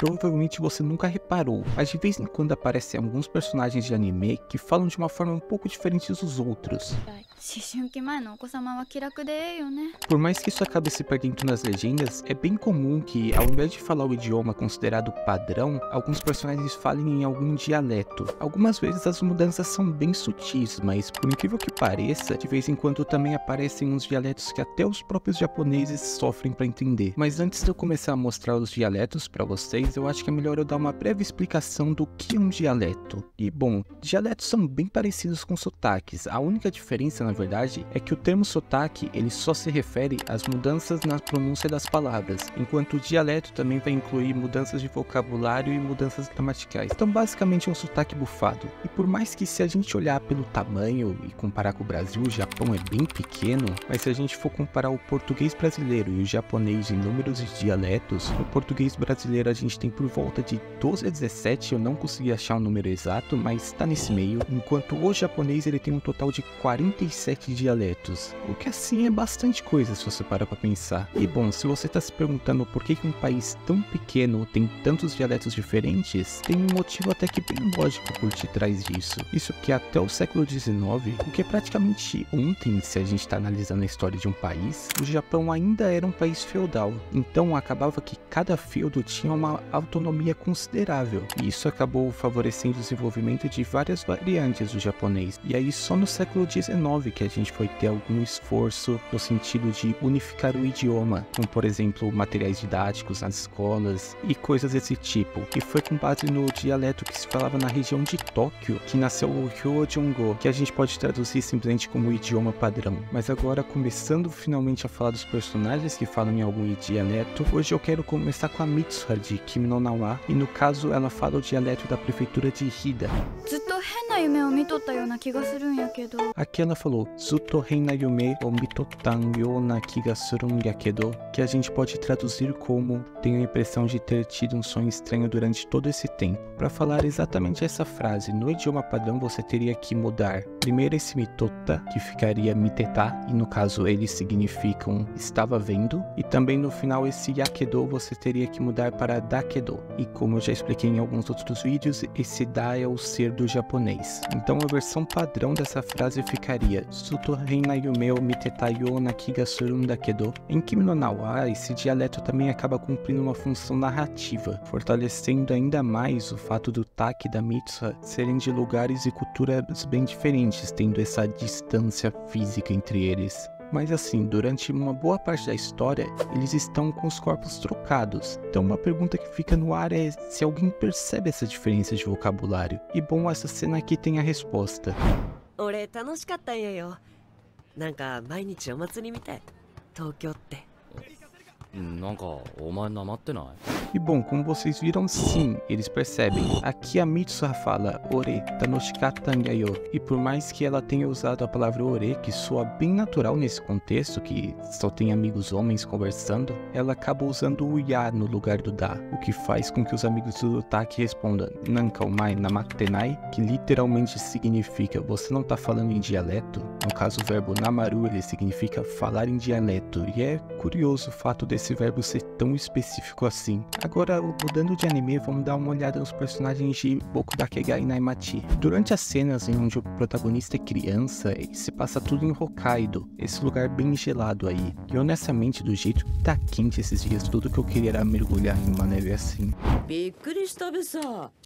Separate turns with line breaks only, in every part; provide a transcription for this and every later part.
provavelmente você nunca reparou, mas de vez em quando aparecem alguns personagens de anime que falam de uma forma um pouco diferente dos outros. Por mais que isso acabe se perdendo nas legendas, é bem comum que, ao invés de falar o idioma considerado padrão, alguns personagens falem em algum dialeto. Algumas vezes as mudanças são bem sutis, mas por incrível que pareça, de vez em quando também aparecem uns dialetos que até os próprios japoneses sofrem para entender. Mas antes de eu começar a mostrar os dialetos para vocês, eu acho que é melhor eu dar uma breve explicação do que é um dialeto. E bom, dialetos são bem parecidos com sotaques. A única diferença, na verdade, é que o termo sotaque ele só se refere às mudanças na pronúncia das palavras, enquanto o dialeto também vai incluir mudanças de vocabulário e mudanças gramaticais. Então basicamente é um sotaque bufado. E por mais que se a gente olhar pelo tamanho e comparar com o Brasil, o Japão é bem pequeno, mas se a gente for comparar o português brasileiro e o japonês em números de dialetos, no português brasileiro a gente tem por volta de 12 a 17, eu não consegui achar um número exato, mas está nesse meio, enquanto o japonês ele tem um total de 47 dialetos, o que assim é bastante coisa se você parar pra pensar. E bom, se você tá se perguntando por que um país tão pequeno tem tantos dialetos diferentes, tem um motivo até que bem lógico por detrás disso. Isso que até o século XIX, o que é praticamente ontem se a gente tá analisando a história de um país, o Japão ainda era um país feudal, então acabava que cada feudo tinha uma autonomia considerável, e isso acabou favorecendo o desenvolvimento de várias variantes do japonês. E aí só no século XIX que a gente foi ter algum esforço no sentido de unificar o idioma, como por exemplo materiais didáticos nas escolas e coisas desse tipo. E foi com base no dialeto que se falava na região de Tóquio que nasceu o Hyojongo, que a gente pode traduzir simplesmente como idioma padrão. Mas agora, começando finalmente a falar dos personagens que falam em algum dialeto, hoje eu quero começar com a Mitsuha de Kimi no Na wa, e no caso ela fala o dialeto da prefeitura de Hida. Aqui ela falou Zutto henna yume o mitotan yona kiga surun yakedo, que a gente pode traduzir como tenho a impressão de ter tido um sonho estranho durante todo esse tempo. Para falar exatamente essa frase no idioma padrão você teria que mudar primeiro esse mitota, que ficaria miteta, e no caso eles significam estava vendo, e também no final esse yakedo você teria que mudar para dakedo, e como eu já expliquei em alguns outros vídeos, esse da é o ser do japonês. Então a versão padrão dessa frase ficaria Zutto henna yume o miteta yona kiga surun dakedo. Em Kimi no Na wa, esse dialeto também acaba cumprindo uma função narrativa, fortalecendo ainda mais o fato do Taki e da Mitsuha serem de lugares e culturas bem diferentes, tendo essa distância física entre eles. Mas assim, durante uma boa parte da história, eles estão com os corpos trocados. Então uma pergunta que fica no ar é se alguém percebe essa diferença de vocabulário. E bom, essa cena aqui tem a resposta. E bom, como vocês viram, sim, eles percebem. Aqui a Mitsuha fala Ore tanoshikatta yo, e por mais que ela tenha usado a palavra ore, que soa bem natural nesse contexto, que só tem amigos homens conversando, ela acaba usando o ya no lugar do da, o que faz com que os amigos do Taki respondam nanka omae namatte nai, que literalmente significa você não tá falando em dialeto. No caso o verbo namaru, ele significa falar em dialeto, e é curioso o fato desse verbo ser tão específico assim. Agora, mudando de anime, vamos dar uma olhada nos personagens de Boku Dakegai Naimachi. Durante as cenas em onde o protagonista é criança, se passa tudo em Hokkaido, esse lugar bem gelado aí. E honestamente, do jeito que tá quente esses dias, tudo que eu queria era mergulhar em uma neve assim.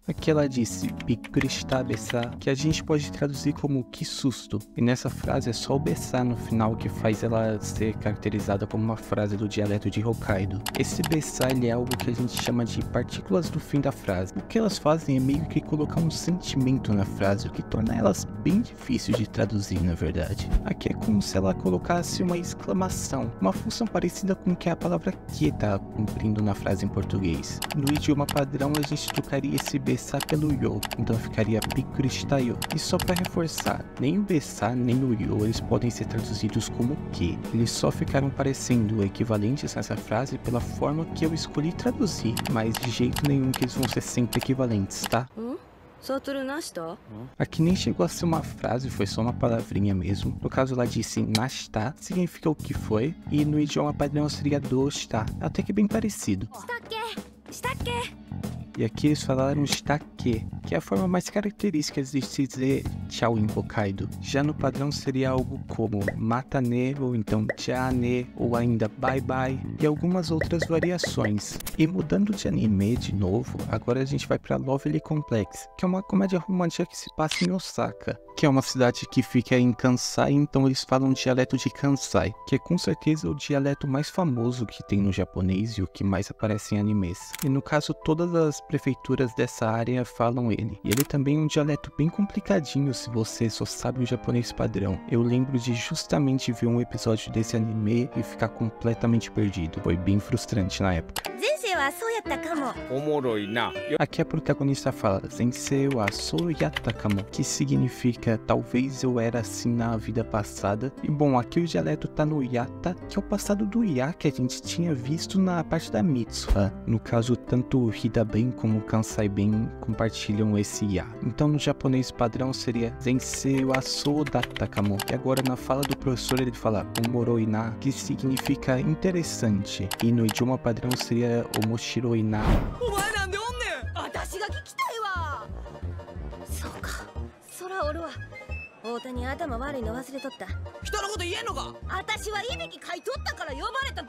Aqui ela disse, bikkuri shita bessa, que a gente pode traduzir como que susto. E nessa frase é só o bessa no final que faz ela ser caracterizada como uma frase do dialeto de Hokkaido. Esse bessa ele é algo que a gente chama de partículas do fim da frase. O que elas fazem é meio que colocar um sentimento na frase, o que torna elas bem difícil de traduzir na verdade. Aqui é como se ela colocasse uma exclamação, uma função parecida com o que a palavra que tá cumprindo na frase em português. No idioma padrão a gente trocaria esse bessa pelo yo, então ficaria bikkuri shita yo. E só para reforçar, nem o bessa nem o yo eles podem ser traduzidos como que. Eles só ficaram parecendo equivalentes nessa frase pela forma que eu escolhi traduzir, mas de jeito nenhum que eles vão ser sempre equivalentes, tá? Aqui nem chegou a ser uma frase, foi só uma palavrinha mesmo. No caso ela disse nashita, significa o que foi, e no idioma padrão seria do shita, até que bem parecido. E aqui eles falaram shitake, que é a forma mais característica de se dizer tchau em Hokkaido. Já no padrão seria algo como mata ne, ou então já ne, ou ainda bye bye, e algumas outras variações. E mudando de anime de novo, agora a gente vai para Lovely Complex, que é uma comédia romântica que se passa em Osaka, que é uma cidade que fica em Kansai, então eles falam o dialeto de Kansai, que é com certeza o dialeto mais famoso que tem no japonês e o que mais aparece em animes. E no caso, todas as prefeituras dessa área falam ele. E ele também é um dialeto bem complicadinho se você só sabe o japonês padrão. Eu lembro de justamente ver um episódio desse anime e ficar completamente perdido. Foi bem frustrante na época. Aqui a protagonista fala Zensei wa sou yatta kamo, que significa talvez eu era assim na vida passada. E bom, aqui o dialeto tá no yatta, que é o passado do ya que a gente tinha visto na parte da Mitsuha. No caso, tanto Hidaben como Kansai Ben compartilham esse ya. Então no japonês padrão seria Zensei wa sou datta kamo. E agora na fala do professor ele fala omoroi na, que significa interessante. E no idioma padrão seria omoshiroi na.
太田に頭悪いの忘れとった。人のこと言えんのか。私はいびきかいとったから呼ばれただ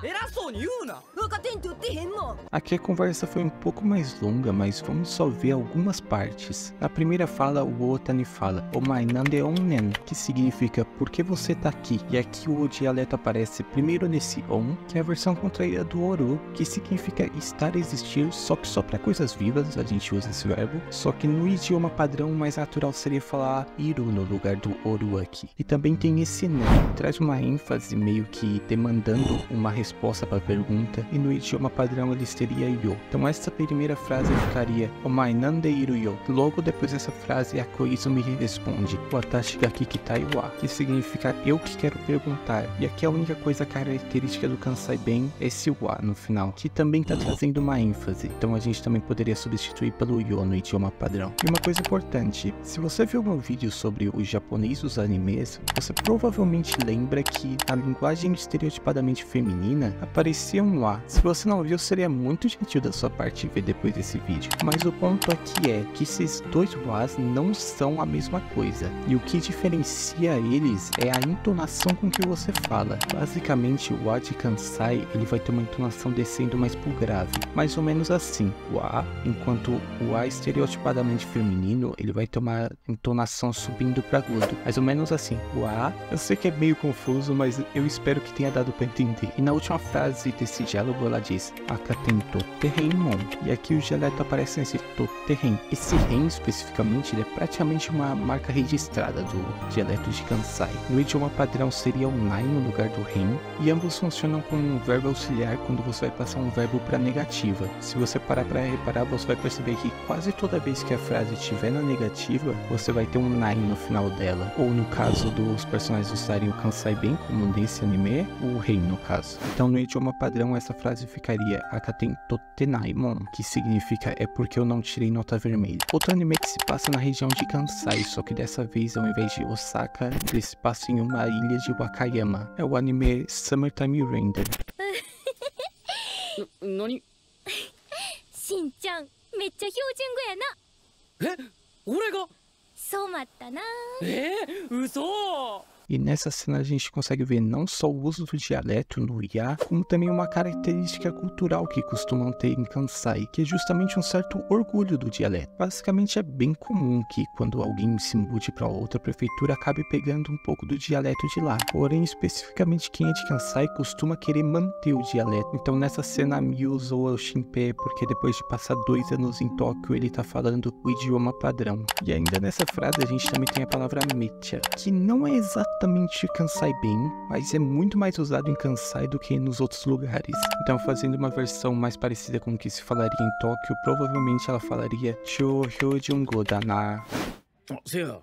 けや。偉そうに言うな。若手にとってへんもん。
Aqui a conversa foi um pouco mais longa, mas vamos só ver algumas partes. Na primeira fala, o Otani fala Omae nande onnen, que significa por que você tá aqui? E aqui o dialeto aparece primeiro nesse on, que é a versão contraída do oru, que significa estar, existir, só que só para coisas vivas a gente usa esse verbo. Só que no idioma padrão o mais natural seria falar iru no lugar do oru aqui. E também tem esse ne, que traz uma ênfase meio que demandando uma resposta para a pergunta, e no idioma padrão ele seria yo. Então essa primeira frase ficaria Omae nande iru yo. Logo depois dessa frase a Koizumi responde Watashi ga kikitai wa, que significa eu que quero perguntar. E aqui a única coisa característica do Kansai Ben é esse wa no final, que também está trazendo uma ênfase. Então a gente também poderia substituir pelo yo no idioma padrão. E uma coisa importante, se você viu meu vídeo sobre o japonês dos animes, você provavelmente lembra que na linguagem estereotipadamente feminina aparecia um A. Se você não viu, seria muito gentil da sua parte ver depois desse vídeo. Mas o ponto aqui é que esses dois Wa's não são a mesma coisa. E o que diferencia eles é a entonação com que você fala. Basicamente, o A de Kansai ele vai ter uma entonação descendo mais pro grave. Mais ou menos assim, o A, enquanto o A estereotipadamente feminino, ele vai ter uma entonação subindo para agudo. Mais ou menos assim, o A. Eu sei que é meio confuso, mas eu espero que tenha dado para entender. E na última frase desse diálogo ela diz Akaten totte renmon. E aqui o dialeto aparece nesse totte ren. Esse ren especificamente ele é praticamente uma marca registrada do dialeto de Kansai. No idioma padrão seria o nai no lugar do ren, e ambos funcionam como um verbo auxiliar quando você vai passar um verbo para negativa. Se você parar para reparar, você vai perceber que quase toda vez que a frase estiver na negativa, você vai ter um nai no final dela. Ou no caso dos personagens usarem o Kansai Ben, como nesse anime, o rei no caso. Então no idioma padrão essa frase ficaria Akaten totte naimon, que significa é porque eu não tirei nota vermelha. Outro anime que se passa na região de Kansai, só que dessa vez ao invés de Osaka, ele se passa em uma ilha de Wakayama. É o anime Summertime Render.
Nani? Shin-chan, めっちゃ標準語やな。え、俺が？そうまったな。嘘。
E nessa cena a gente consegue ver não só o uso do dialeto no ya, como também uma característica cultural que costumam ter em Kansai, que é justamente um certo orgulho do dialeto. Basicamente é bem comum que quando alguém se mude para outra prefeitura acabe pegando um pouco do dialeto de lá. Porém, especificamente quem é de Kansai costuma querer manter o dialeto. Então nessa cena a Miu usou o Shinpei porque depois de passar 2 anos em Tóquio ele tá falando o idioma padrão. E ainda nessa frase a gente também tem a palavra mecha, que não é exatamente Kansai Ben, mas é muito mais usado em Kansai do que nos outros lugares. Então, fazendo uma versão mais parecida com o que se falaria em Tóquio, provavelmente ela falaria Chou Hyojungo da na.
せや、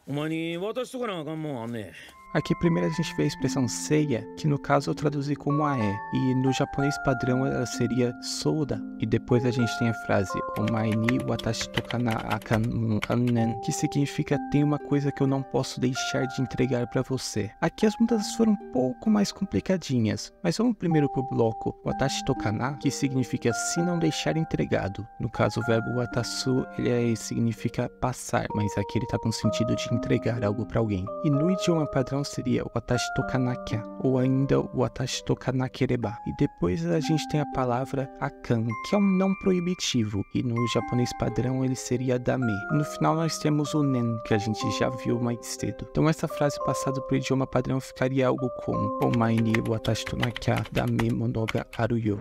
お前に渡しとかなあかんもんあんねん。
Aqui primeiro a gente vê a expressão seiya, que no caso eu traduzi como ae, e no japonês padrão ela seria souda. E depois a gente tem a frase omae ni watashi to kana akan annen, que significa tem uma coisa que eu não posso deixar de entregar para você. Aqui as mudanças foram um pouco mais complicadinhas, mas vamos primeiro pro bloco watashi to kana, que significa se não deixar entregado. No caso o verbo watasu, ele significa passar, mas aqui ele tá com o sentido de entregar algo para alguém. E no idioma padrão seria watashi to kanakia, ou ainda watashi to kanakereba. E depois a gente tem a palavra akan, que é um não proibitivo, e no japonês padrão ele seria dame. No final nós temos o nen, que a gente já viu mais cedo. Então essa frase passada pro idioma padrão ficaria algo como omae ni watashi to nakia dame mono ga aru yo.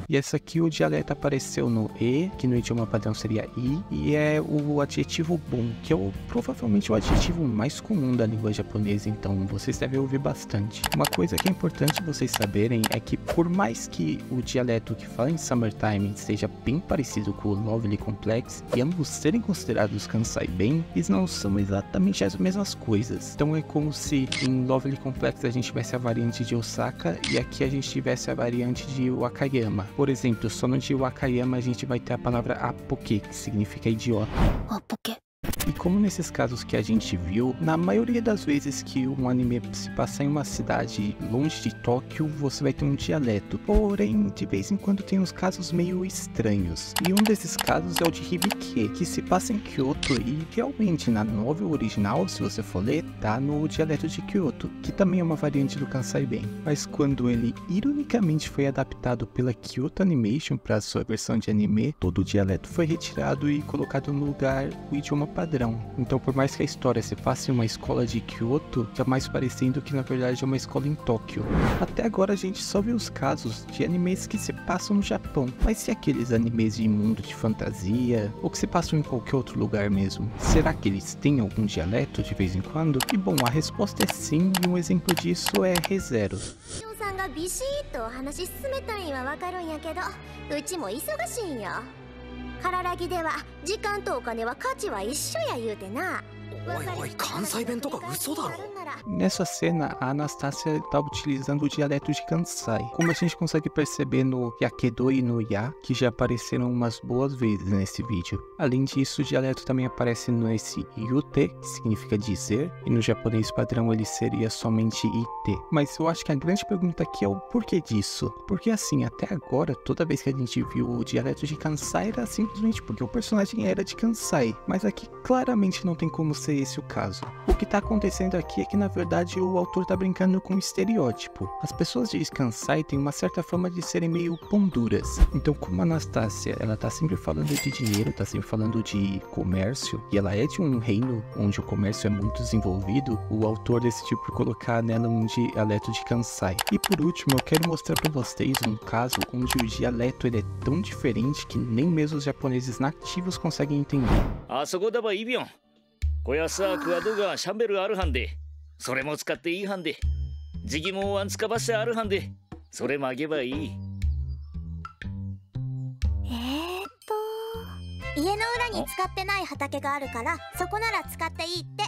E essa aqui o dialeto apareceu no e, que no idioma padrão seria i, e é o adjetivo bom, que é provavelmente o adjetivo mais comum da língua japonesa, então vocês devem ouvir bastante. Uma coisa que é importante vocês saberem é que por mais que o dialeto que fala em Summertime seja bem parecido com o Lovely Complex, e ambos serem considerados Kansai Ben, eles não são exatamente as mesmas coisas. Então é como se em Lovely Complex a gente tivesse a variante de Osaka, e aqui a gente tivesse a variante de Wakayama. Por exemplo, só no de Wakayama a gente vai ter a palavra apoke, que significa idiota. Apoke. E como nesses casos que a gente viu, na maioria das vezes que um anime se passa em uma cidade longe de Tóquio, você vai ter um dialeto. Porém, de vez em quando tem uns casos meio estranhos. E um desses casos é o de Hibike, que se passa em Kyoto e realmente na novel original, se você for ler, tá no dialeto de Kyoto, que também é uma variante do Kansai Ben. Mas quando ele ironicamente foi adaptado pela Kyoto Animation para sua versão de anime, todo o dialeto foi retirado e colocado no lugar o idioma padrão. Então, por mais que a história se passe em uma escola de Kyoto, fica mais parecendo que na verdade é uma escola em Tóquio. Até agora a gente só viu os casos de animes que se passam no Japão, mas e aqueles animes de mundo de fantasia, ou que se passam em qualquer outro lugar mesmo? Será que eles têm algum dialeto de vez em quando? E bom, a resposta é sim, e um exemplo disso é ReZero.
ビシッと話進めたいんはわかるんやけど、うちも忙しいんよ。カララギでは時間とお金は価値は一緒や言うてな。
Nessa cena, a Anastasia está utilizando o dialeto de Kansai, como a gente consegue perceber no Yakedo e no Ya, que já apareceram umas boas vezes nesse vídeo. Além disso, o dialeto também aparece nesse Yute, que significa dizer, e no japonês padrão ele seria somente Ite. Mas eu acho que a grande pergunta aqui é o porquê disso. Porque assim, até agora, toda vez que a gente viu o dialeto de Kansai era simplesmente porque o personagem era de Kansai, mas aqui claramente não tem como ser esse o caso. O que tá acontecendo aqui é que na verdade o autor tá brincando com um estereótipo. As pessoas de Kansai têm uma certa fama de serem meio pão duras. Então como a Anastasia, ela tá sempre falando de dinheiro, tá sempre falando de comércio, e ela é de um reino onde o comércio é muito desenvolvido, o autor decidiu por colocar nela um dialeto de Kansai. E por último, eu quero mostrar pra vocês um caso onde o dialeto ele é tão diferente que nem mesmo os japoneses nativos conseguem entender.
こやさクワドがシャンベルあるはんでそれも使っていいはんでジギモンワンつかばしてあるはんでそれ曲げばいい
家の裏に使ってない畑があるからそこなら使っていいって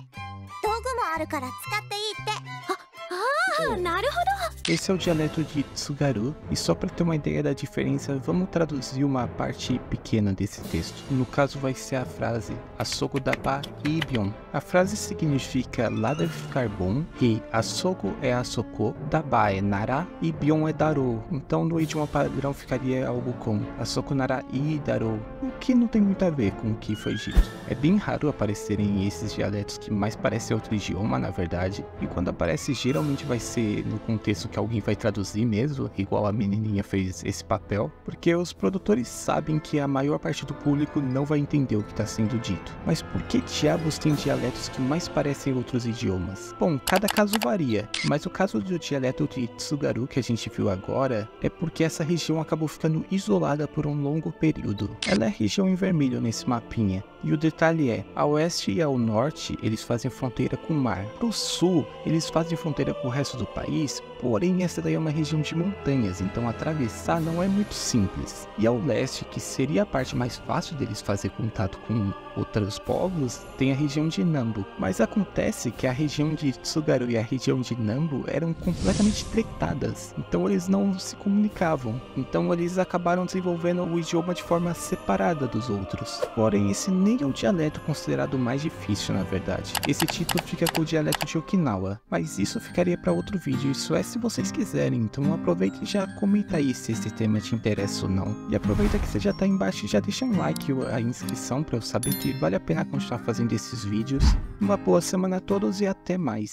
道具もあるから使っていいってなるほど
Esse é o dialeto de Tsugaru, e só para ter uma ideia da diferença, vamos traduzir uma parte pequena desse texto. No caso vai ser a frase Asogo daba ibion. A frase significa lá deve ficar bom, e Asogo é Asoko, daba é nara, e bion é darou. Então no idioma padrão ficaria algo como Asoko nara i darou, o que não tem muito a ver com o que foi dito. É bem raro aparecerem esses dialetos que mais parecem outro idioma na verdade, e quando aparece geralmente vai ser no contexto que alguém vai traduzir mesmo, igual a menininha fez esse papel, porque os produtores sabem que a maior parte do público não vai entender o que está sendo dito. Mas por que diabos tem dialetos que mais parecem outros idiomas? Bom, cada caso varia, mas o caso do dialeto de Tsugaru que a gente viu agora é porque essa região acabou ficando isolada por um longo período. Ela é a região em vermelho nesse mapinha, e o detalhe é, ao oeste e ao norte eles fazem fronteira com o mar. Pro sul, eles fazem fronteira com o resto do país, Porém, essa daí é uma região de montanhas, então atravessar não é muito simples. E ao leste, que seria a parte mais fácil deles fazer contato com outros povos, tem a região de Nambu. Mas acontece que a região de Tsugaru e a região de Nambu eram completamente tretadas, então eles não se comunicavam. Então eles acabaram desenvolvendo o idioma de forma separada dos outros. Porém, esse nem é o dialeto considerado mais difícil, na verdade. Esse título fica com o dialeto de Okinawa, mas isso ficaria para outro vídeo, isso é se vocês quiserem. Então aproveita e já comenta aí se esse tema te interessa ou não. E aproveita que você já tá aí embaixo e já deixa um like ou a inscrição para eu saber que vale a pena continuar fazendo esses vídeos. Uma boa semana a todos e até mais.